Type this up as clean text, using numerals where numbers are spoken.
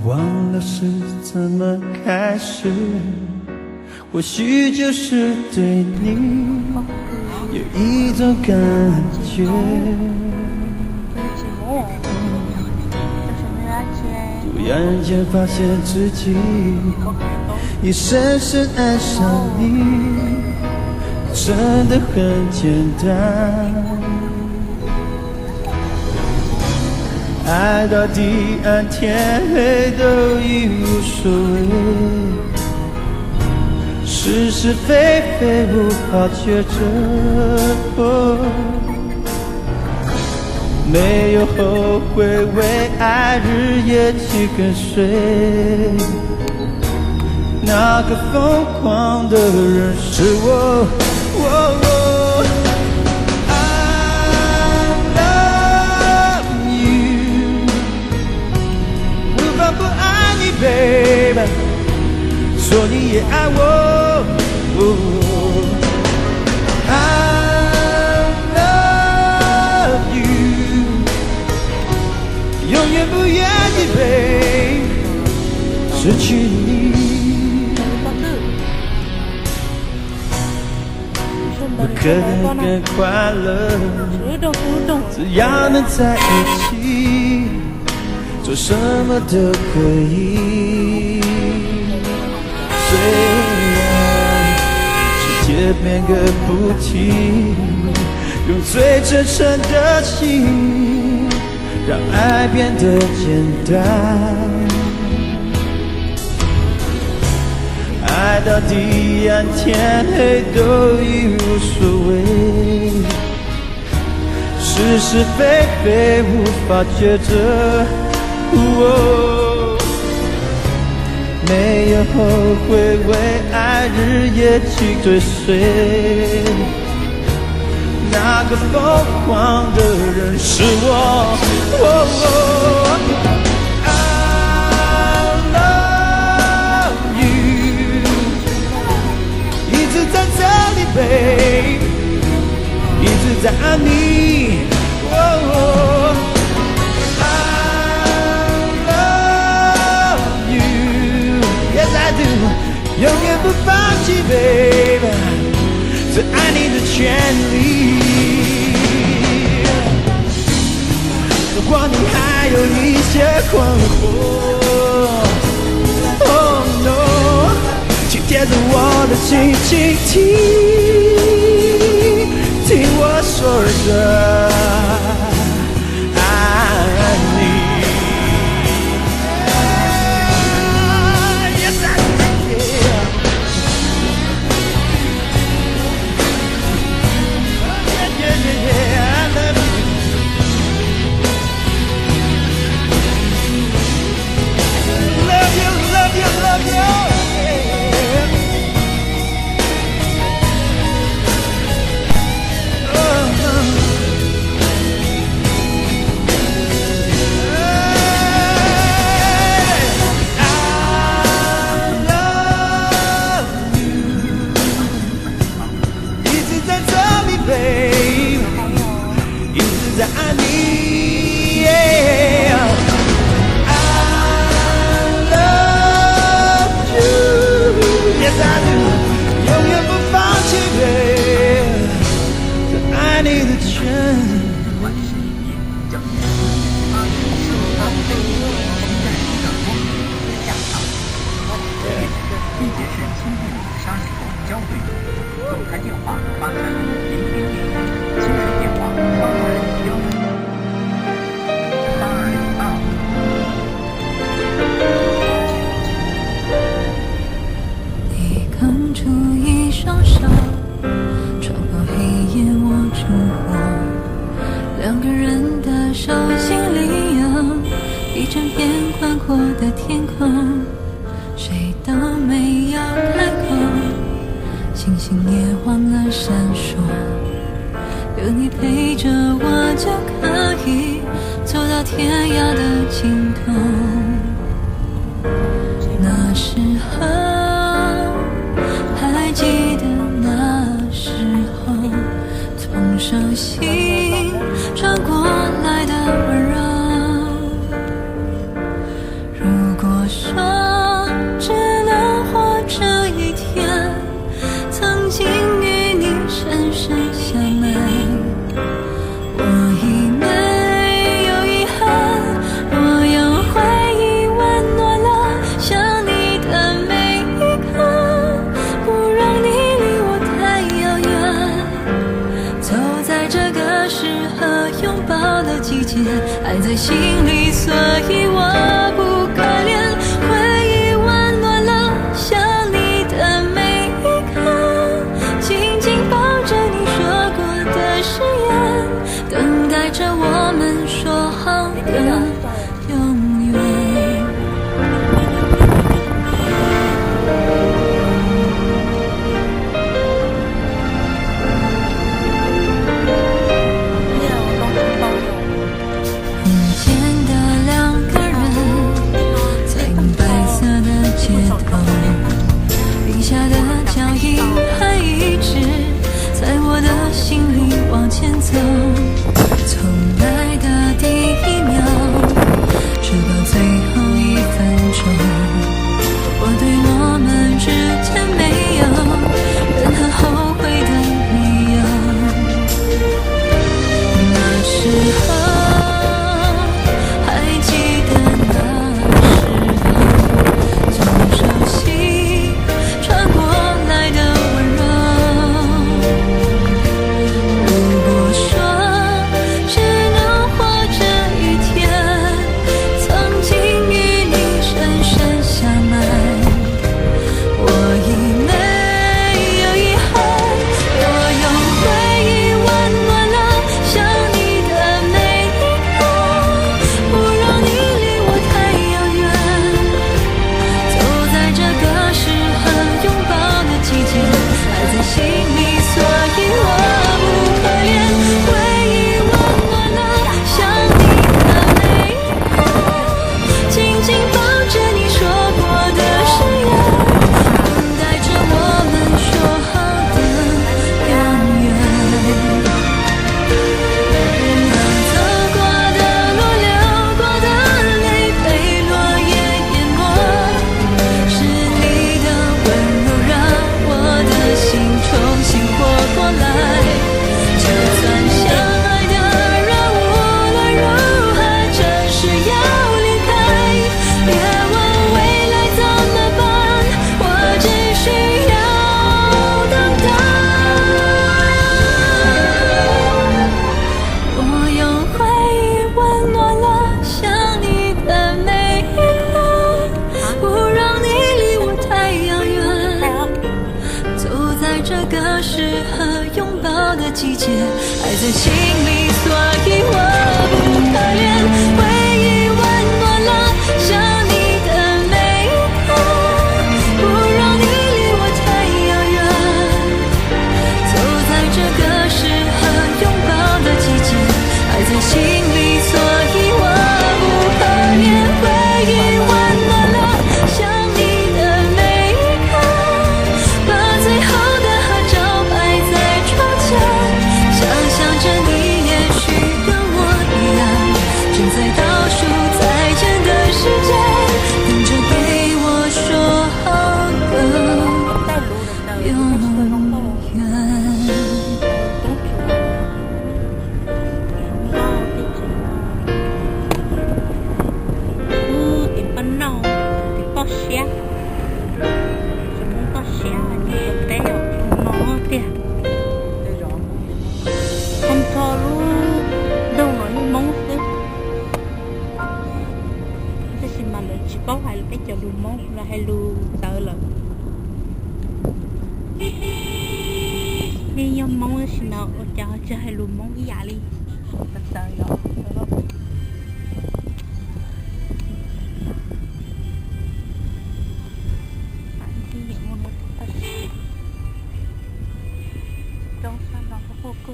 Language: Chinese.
忘了是怎么开始，或许就是对你有一种感觉，突然间发现自己也深深爱上你，真的很简单。爱到地暗天黑都已无所谓，是是非非无法抉择，没有后悔，为爱日夜去跟随，那个疯狂的人是我。Baby， 说你也爱我，I love you， 永远不愿意被失去你，不可能更快乐，只要能在一起。做什么都可以，虽然世界变个不停，用最真诚的心，让爱变得简单。爱到地暗天黑都已无所谓，是是非非无法抉择。没有后悔，为爱日夜去追随，那个疯狂的人是我。I love you， 一直在这里，babe， 一直在爱你。永远不放弃 ，baby， 是爱你的权利。如果你还有一些困惑 ，Oh no， 请贴着我的心倾听，听我说着爱你。在爱你 ，I love you，Yes I do， 永远不放弃 ，babe， 这爱你的权利。地铁市新运里沙石公交队伍，动态电话8300000，即时电话你扛出一双手，穿过黑夜握住我，两个人的手心里有一整片宽阔的天空，谁都没有开口，星星也忘了闪烁，有你陪着我就可以走到天涯的尽头。那时候还记得那时候手心传过来的温柔。如果说只能活这一天，曾经与你深深相爱，我已没有遗憾，我用回忆温暖了想你的每一刻，不让你离我太遥远。走在这个适合拥抱的季节，爱在心里，所以我不可怜。回忆温暖了想你的每一刻，紧紧抱着你说过的誓言，等待着我们说好的永远。眼前的两个人，在白色的街头，笔下的脚印还一直在我的心里往前走。从来的第一秒，直到最后一分钟，我对我们之间没有任何后悔的理由。那时候还记得那时候，从手心传过来的温柔。如果说只能活这一天，曾经与你深深相爱，我已没有遗憾，我用回忆温暖了想你的每一刻，不让你离我太遥远。走在这个适合拥抱的季节，爱在心里，所以我不可怜。回忆温暖了想你的每一刻，紧紧抱着你说过的誓言，等待着我们说好的永远。那走过的路，流过的泪，被落叶淹没，是你的温柔让我的心重新活过来。就算相爱的人无论如何真是要离开，别问未来怎么办，我只需要等待。我用回忆温暖了想你的每一刻，不让你离我太遥远。走在这个适合拥抱的季节，爱在心里，所以我不可怜。回忆温暖了想你的每一刻，不让你离我太遥远。走在这个适合拥抱的季节，爱在心里，所以我不可怜。回忆温暖了想你的每一刻，把最后的合照摆在窗前，想象着你也许跟我一样，正在倒数再见的时间，等着给我说好的永远。Không cho luôn đâu nói mong thế. Thế thì mà lại chỉ có hai cái chợ luôn mong là hai luôn tờ là đi nhau mong thì nào cho hai luôn mong cái dạ đi tờ tờ đó. Trong sao nó có cô